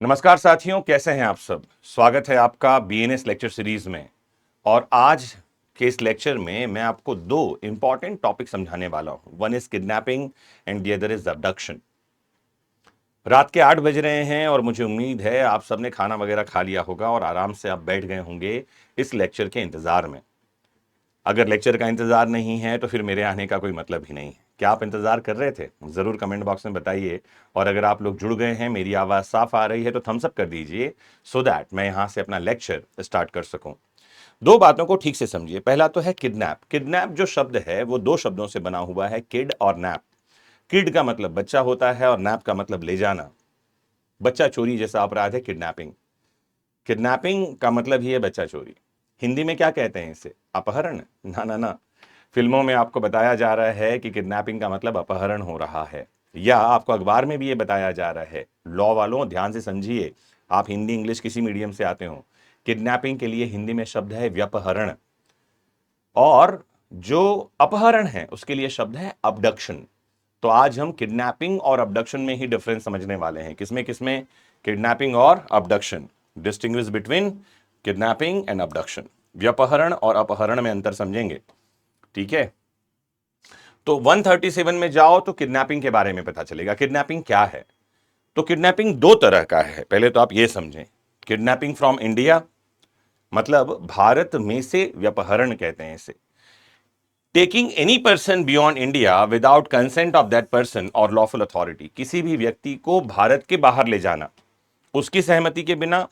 नमस्कार साथियों, कैसे हैं आप सब। स्वागत है आपका बीएनएस लेक्चर सीरीज में। और आज के इस लेक्चर में मैं आपको दो इंपॉर्टेंट टॉपिक समझाने वाला हूं। One is kidnapping and the other is abduction. रात के 8 बज रहे हैं और मुझे उम्मीद है आप सबने खाना वगैरह खा लिया होगा और आराम से आप बैठ गए होंगे इस लेक्चर के इंतजार में। अगर लेक्चर का इंतजार नहीं है तो फिर मेरे आने का कोई मतलब ही नहीं है। क्या आप इंतजार कर रहे थे? जरूर कमेंट बॉक्स में बताइए। और अगर आप लोग जुड़ गए हैं, मेरी आवाज साफ आ रही है, तो थम्स अप कर दीजिए सो दैट मैं यहां से अपना लेक्चर स्टार्ट कर सकूं। दो बातों को ठीक से समझिए। पहला तो है किडनैप। किडनैप जो शब्द है वो दो शब्दों से बना हुआ है, किड और नैप। किड का मतलब बच्चा होता है और नैप का मतलब ले जाना। बच्चा चोरी जैसा अपराध है किडनैपिंग। किडनैपिंग का मतलब ही है बच्चा चोरी। हिंदी में क्या कहते हैं इसे? अपहरण? ना ना ना। फिल्मों में आपको बताया जा रहा है कि किडनैपिंग का मतलब अपहरण हो रहा है, या आपको अखबार में भी ये बताया जा रहा है। लॉ वालों ध्यान से समझिए, आप हिंदी इंग्लिश किसी मीडियम से आते हो, किडनैपिंग के लिए हिंदी में शब्द है व्यपहरण, और जो अपहरण है उसके लिए शब्द है अबडक्शन। तो आज हम किडनैपिंग और अबडक्शन में ही डिफरेंस समझने वाले हैं। किसमें किसमें? किडनैपिंग और abduction. Distinguish between kidnapping and abduction. व्यपहरण और अपहरण में अंतर समझेंगे, ठीक है। तो 137 में जाओ तो किडनैपिंग के बारे में पता चलेगा। किडनैपिंग क्या है? तो किडनैपिंग दो तरह का है, पहले तो आप ये समझें। किडनैपिंग फ्रॉम इंडिया, मतलब भारत में से व्यपहरण कहते हैं इसे। Taking any person beyond India without consent of that person और लॉफुल अथॉरिटी, किसी भी व्यक्ति को भारत के बाहर ले जाना उसकी सहमति के बिना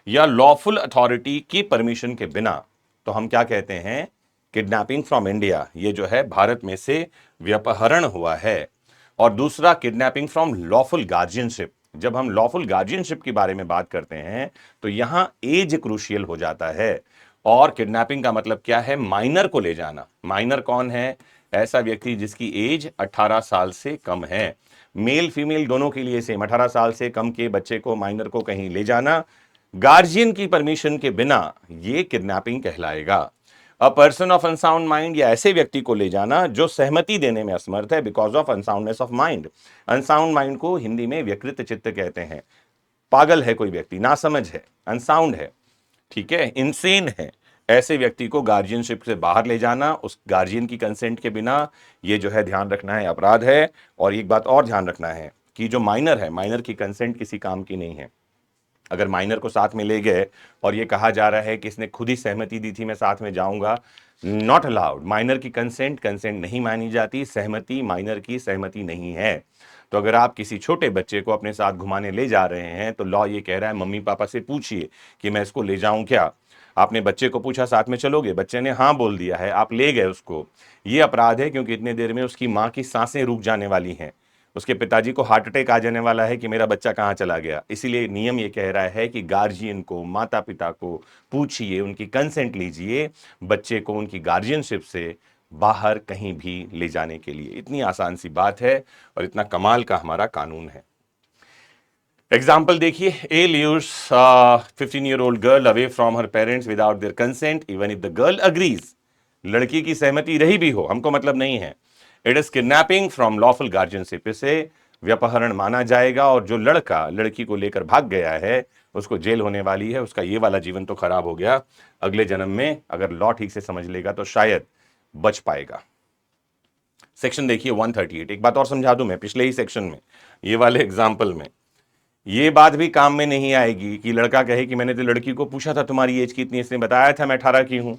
या लॉफुल अथॉरिटी की परमिशन के बिना, तो हम क्या कहते हैं? Kidnapping from India. ये जो है भारत में से व्यपहरण हुआ है। और दूसरा किडनैपिंग फ्रॉम लॉफुल गार्जियनशिप। जब हम लॉफुल गार्जियनशिप के बारे में बात करते हैं तो यहां एज क्रूशियल हो जाता है। और किडनैपिंग का मतलब क्या है? माइनर को ले जाना। माइनर कौन है? ऐसा व्यक्ति जिसकी एज 18 साल से कम है। मेल फीमेल दोनों के लिए सेम, 18 साल से कम के बच्चे को, माइनर को कहीं ले जाना गार्जियन की परमिशन के बिना, ये किडनैपिंग कहलाएगा। A person of unsound mind, या ऐसे व्यक्ति को ले जाना जो सहमति देने में असमर्थ है because of unsoundness of mind. Unsound mind को हिंदी में विकृत चित्त कहते हैं। पागल है कोई व्यक्ति, नासमझ है, अनसाउंड है, ठीक है, इनसेन है। ऐसे व्यक्ति को गार्जियनशिप से बाहर ले जाना उस गार्जियन की कंसेंट के बिना, ये जो है ध्यान रखना है अपराध है। और एक बात और ध्यान रखना है कि जो माइनर है, माइनर की कंसेंट किसी काम की नहीं है। अगर माइनर को साथ में ले गए और ये कहा जा रहा है कि इसने खुद ही सहमति दी थी मैं साथ में जाऊंगा, नॉट अलाउड। माइनर की कंसेंट नहीं मानी जाती। सहमति माइनर की सहमति नहीं है। तो अगर आप किसी छोटे बच्चे को अपने साथ घुमाने ले जा रहे हैं तो लॉ ये कह रहा है मम्मी पापा से पूछिए कि मैं इसको ले जाऊं क्या। आपने बच्चे को पूछा साथ में चलोगे, बच्चे ने हाँ बोल दिया है, आप ले गए उसको, ये अपराध है, क्योंकि इतने देर में उसकी मां की सांसें रुक जाने वाली हैं। उसके पिताजी को हार्ट अटैक आ जाने वाला है कि मेरा बच्चा कहां चला गया। इसीलिए नियम ये कह रहा है कि गार्जियन को, माता पिता को पूछिए, उनकी कंसेंट लीजिए बच्चे को उनकी गार्जियनशिप से बाहर कहीं भी ले जाने के लिए। इतनी आसान सी बात है और इतना कमाल का हमारा कानून है। एग्जाम्पल देखिए, ए ल्यूर्स 15-year-old girl away from her parents without their consent even if the girl agrees. लड़की की सहमति रही भी हो, हमको मतलब नहीं है, it is kidnapping from lawful guardianship. इसे व्यपहरण माना जाएगा। और जो लड़का लड़की को लेकर भाग गया है उसको जेल होने वाली है। उसका ये वाला जीवन तो खराब हो गया, अगले जन्म में अगर लॉ ठीक से समझ लेगा तो शायद बच पाएगा। सेक्शन देखिए 138। एक बात और समझा दूं मैं, पिछले ही सेक्शन में ये वाले एग्जाम्पल में ये बात भी काम में नहीं आएगी कि लड़का कहे कि मैंने तो लड़की को पूछा था तुम्हारी एज कितनी, इसने बताया था मैं 18 की हूं।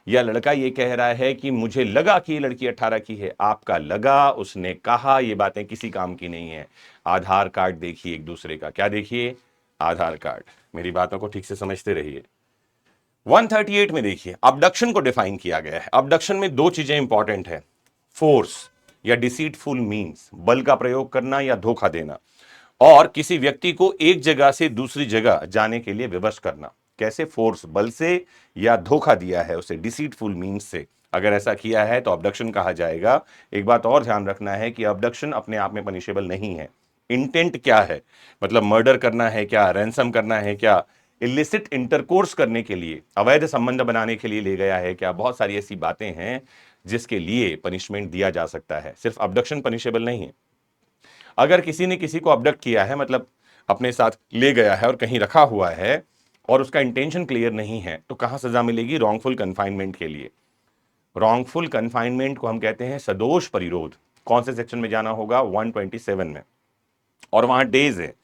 या लड़का ये कह रहा है कि मुझे लगा कि ये लड़की 18 की है। आपका लगा, उसने कहा, ये बातें किसी काम की नहीं है। आधार कार्ड देखिए एक दूसरे का। क्या देखिए? आधार कार्ड। मेरी बातों को ठीक से समझते रहिए। 138 में देखिए अबडक्शन को डिफाइन किया गया है। अबडक्शन में दो चीजें इंपॉर्टेंट है, फोर्स या डिसीटफुल मीन्स, बल का प्रयोग करना या धोखा देना, और किसी व्यक्ति को एक जगह से दूसरी जगह जाने के लिए विवश करना। कैसे? फोर्स, बल से, या धोखा दिया है उसे डिसीटफुल मीन्स से। अगर ऐसा किया है तो अबडक्शन कहा जाएगा। एक बात और ध्यान रखना है कि अबडक्शन अपने आप में पनिशेबल नहीं है। इंटेंट क्या है? मतलब मर्डर करना है क्या, रैंसम करना है क्या, इलिसिट इंटरकोर्स करने के लिए, अवैध संबंध बनाने के लिए ले गया है क्या, बहुत सारी ऐसी बातें हैं जिसके लिए पनिशमेंट दिया जा सकता है। सिर्फ अबडक्शन पनिशेबल नहीं है। अगर किसी ने किसी को अबडक्ट किया है, मतलब अपने साथ ले गया है और कहीं रखा हुआ है और उसका इंटेंशन क्लियर नहीं है, तो कहां सजा मिलेगी? रॉन्गफुल कन्फाइनमेंट के लिए। रॉन्गफुल कन्फाइनमेंट को हम कहते हैं सदोष परिरोध। कौन से सेक्शन में जाना होगा? 127 में। और वहां डेज है,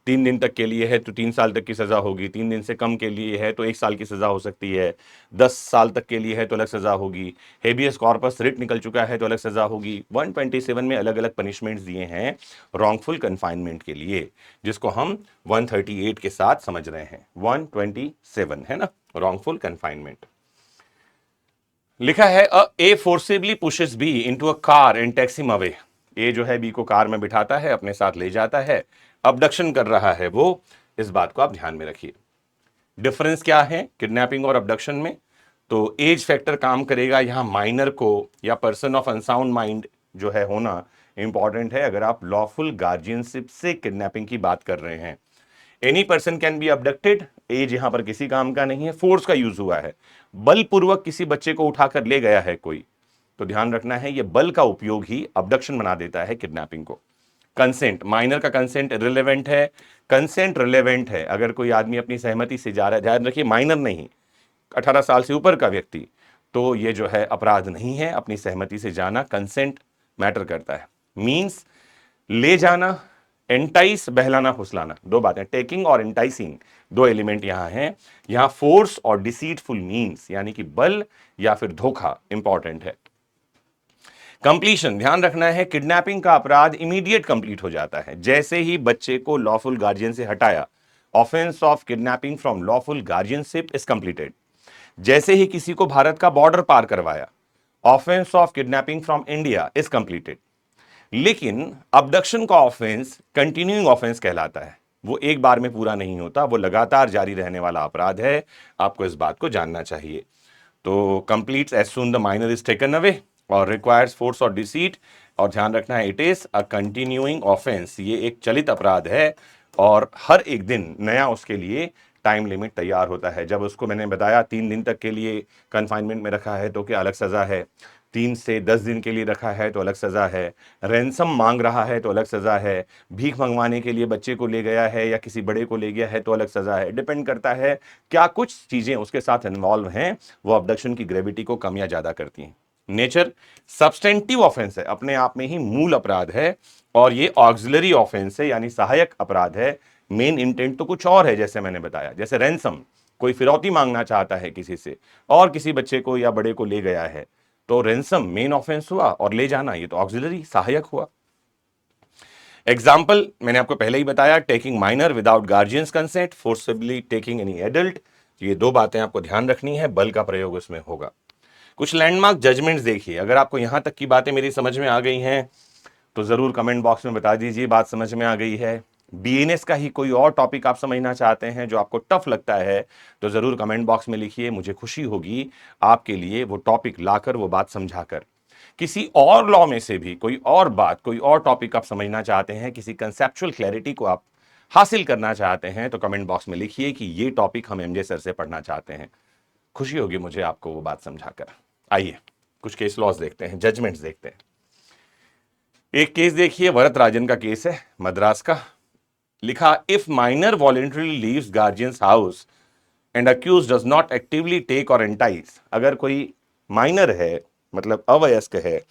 3 दिन तक के लिए है तो 3 साल तक की सजा होगी, 3 दिन से कम के लिए है तो 1 साल की सजा हो सकती है, 10 साल तक के लिए है तो अलग सजा होगी, हेबियस कॉर्पस रिट निकल चुका है तो अलग सजा होगी। 127 में अलग अलग पनिशमेंट्स दिए हैं रॉन्गफुल कन्फाइनमेंट के लिए, जिसको हम 138 के साथ समझ रहे हैं। 127 है ना, रॉन्गफुल कन्फाइनमेंट। लिखा है A forcibly pushes B into a car and takes him away. A जो है बी को कार में बिठाता है, अपने साथ ले जाता है, अबडक्शन कर रहा है वो। इस बात को आप ध्यान में रखिए। डिफरेंस क्या है किडनैपिंग और अबडक्शन में? तो एज फैक्टर काम करेगा यहां। माइनर को या पर्सन ऑफ अनसाउंड माइंड जो है होना इंपॉर्टेंट है अगर आप लॉफुल गार्जियनशिप से किडनैपिंग की बात कर रहे हैं। Any person can be abducted, as यहां पर किसी काम का नहीं है, फोर्स का यूज हुआ है, बलपूर्वक किसी बच्चे को उठाकर ले गया है कोई, तो ध्यान रखना है ये बल का उपयोग ही अबडक्शन बना देता है किडनैपिंग को। कंसेंट, माइनर का कंसेंट रिलेवेंट है, कंसेंट रिलेवेंट है अगर कोई आदमी अपनी सहमति से जा रहा है। ध्यान रखिए माइनर नहीं, 18 साल से ऊपर का व्यक्ति, तो ये जो है अपराध नहीं है। अपनी सहमति से जाना, कंसेंट मैटर करता है। मींस ले जाना, एंटाइस बहलाना फुसलाना, दो बातें, टेकिंग और एंटाइसिंग, दो एलिमेंट यहां हैं। यहां फोर्स और डिसीटफुल मींस यानी कि बल या फिर धोखा इंपॉर्टेंट है। कंप्लीशन, ध्यान रखना है किडनैपिंग का अपराध इमीडिएट कंप्लीट हो जाता है जैसे ही बच्चे को लॉफुल गार्जियन से हटाया। Offence of kidnapping from lawful guardianship is completed. जैसे ही किसी को भारत का बॉर्डर पार करवाया, offence of kidnapping from India is completed. लेकिन अबडक्शन का ऑफेंस कंटिन्यूइंग ऑफेंस कहलाता है, वो एक बार में पूरा नहीं होता, वो लगातार जारी रहने वाला अपराध है। आपको इस बात को जानना चाहिए। तो completes as soon the minor is taken away और रिक्वायर्स फोर्स और डिसीट, और ध्यान रखना है it is a continuing offence, ये एक चलित अपराध है और हर एक दिन नया उसके लिए टाइम लिमिट तैयार होता है। जब उसको मैंने बताया 3 दिन तक के लिए कंफाइनमेंट में रखा है तो क्या अलग सजा है, 3 से 10 दिन के लिए रखा है तो अलग सजा है, रैंसम मांग रहा है तो अलग सजा है, भीख मंगवाने के लिए बच्चे को ले गया है या किसी बड़े को ले गया है तो अलग सजा है। डिपेंड करता है क्या कुछ चीजें उसके साथ इन्वॉल्व हैं, वो अबडक्शन की ग्रेविटी को कम या ज्यादा करती हैं। नेचर, सब्सटेंटिव ऑफेंस है, अपने आप में ही मूल अपराध है, और ये ऑक्सिलरी ऑफेंस है यानी सहायक अपराध है। मेन इंटेंट तो कुछ और है, जैसे मैंने बताया, जैसे रैंसम, कोई फिरौती मांगना चाहता है किसी से और किसी बच्चे को या बड़े को ले गया है, तो रैंसम मेन ऑफेंस हुआ और ले जाना ये तो ऑक्सिलरी सहायक हुआ। एग्जाम्पल मैंने आपको पहले ही बताया, taking minor without guardians consent, forcibly taking any adult, ये दो बातें आपको ध्यान रखनी है, बल का प्रयोग उसमें होगा। कुछ लैंडमार्क जजमेंट्स देखिए। अगर आपको यहां तक की बातें मेरी समझ में आ गई हैं तो जरूर कमेंट बॉक्स में बता दीजिए बात समझ में आ गई है। बीएनएस का ही कोई और टॉपिक आप समझना चाहते हैं जो आपको टफ लगता है तो जरूर कमेंट बॉक्स में लिखिए, मुझे खुशी होगी आपके लिए वो टॉपिक लाकर, वो बात समझाकर। किसी और लॉ में से भी कोई और बात, कोई और टॉपिक आप समझना चाहते हैं, किसी कंसेप्चुअल क्लैरिटी को आप हासिल करना चाहते हैं तो कमेंट बॉक्स में लिखिए कि ये टॉपिक हम एमजे सर से पढ़ना चाहते हैं। खुशी होगी मुझे आपको वो बात समझाकर। आइए कुछ केस लॉज देखते हैं, जजमेंट्स देखते हैं। एक केस देखिए, वरद राजन का केस है, मद्रास का। लिखा, if minor voluntarily leaves guardians house and accused does not actively take और एंटाइज, अगर कोई माइनर है मतलब अवयस्क है,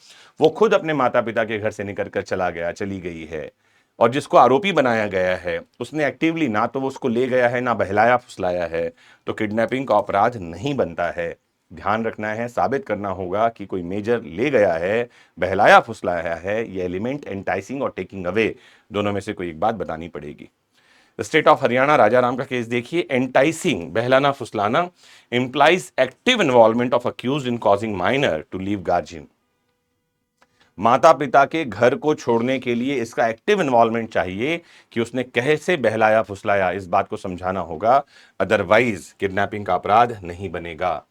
वो खुद अपने माता पिता के घर से निकल कर चला गया, चली गई है, और जिसको आरोपी बनाया गया है उसने एक्टिवली ना तो वो उसको ले गया है ना बहलाया फुसलाया है, तो किडनैपिंग का अपराध नहीं बनता है। ध्यान रखना है, साबित करना होगा कि कोई मेजर ले गया है, बहलाया फुसलाया है, ये एलिमेंट एंटाइसिंग और टेकिंग अवे दोनों में से कोई एक बात बतानी पड़ेगी। स्टेट ऑफ हरियाणा, राजा राम का केस देखिए। एंटाइसिंग, बहलाना फुसलाना, implies active involvement of accused in causing minor to leave guardian. माता पिता के घर को छोड़ने के लिए इसका एक्टिव इन्वॉल्वमेंट चाहिए कि उसने कैसे बहलाया फुसलाया, इस बात को समझाना होगा, अदरवाइज किडनैपिंग का अपराध नहीं बनेगा।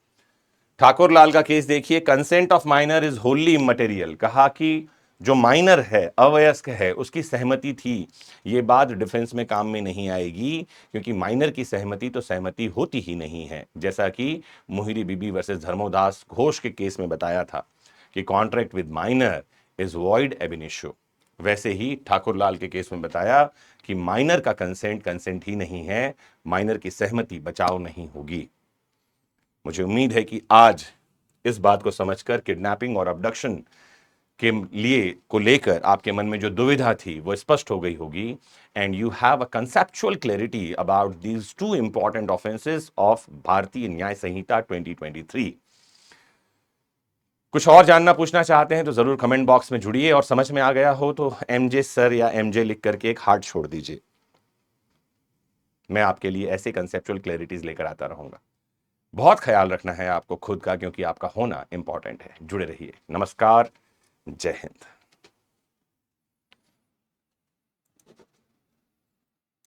ठाकुर लाल का केस देखिए। Consent of minor is Holi immaterial, कहा कि जो माइनर है, अवयस्क है, उसकी सहमति थी, ये बात डिफेंस में काम में नहीं आएगी क्योंकि माइनर की सहमति तो सहमति होती ही नहीं है, जैसा कि मोहिरी बीबी वर्सेस धर्मोदास घोष के केस में बताया था कि contract with minor is void एब इनिशियो। वैसे ही ठाकुरलाल के केस में बताया कि माइनर का कंसेंट कंसेंट ही नहीं है, माइनर की सहमति बचाव नहीं होगी। मुझे उम्मीद है कि आज इस बात को समझकर किडनैपिंग और अबडक्शन के लिए को लेकर आपके मन में जो दुविधा थी वो स्पष्ट हो गई होगी, and you have a conceptual clarity about these two important offences of भारतीय न्याय संहिता 2023। कुछ और जानना पूछना चाहते हैं तो जरूर कमेंट बॉक्स में जुड़िए, और समझ में आ गया हो तो एमजे सर या एमजे लिख करके एक हार्ट छोड़ दीजिए। मैं आपके लिए ऐसे कंसेप्चुअल क्लैरिटीज लेकर आता रहूंगा। बहुत ख्याल रखना है आपको खुद का, क्योंकि आपका होना इंपॉर्टेंट है। जुड़े रहिए। नमस्कार। जय हिंद।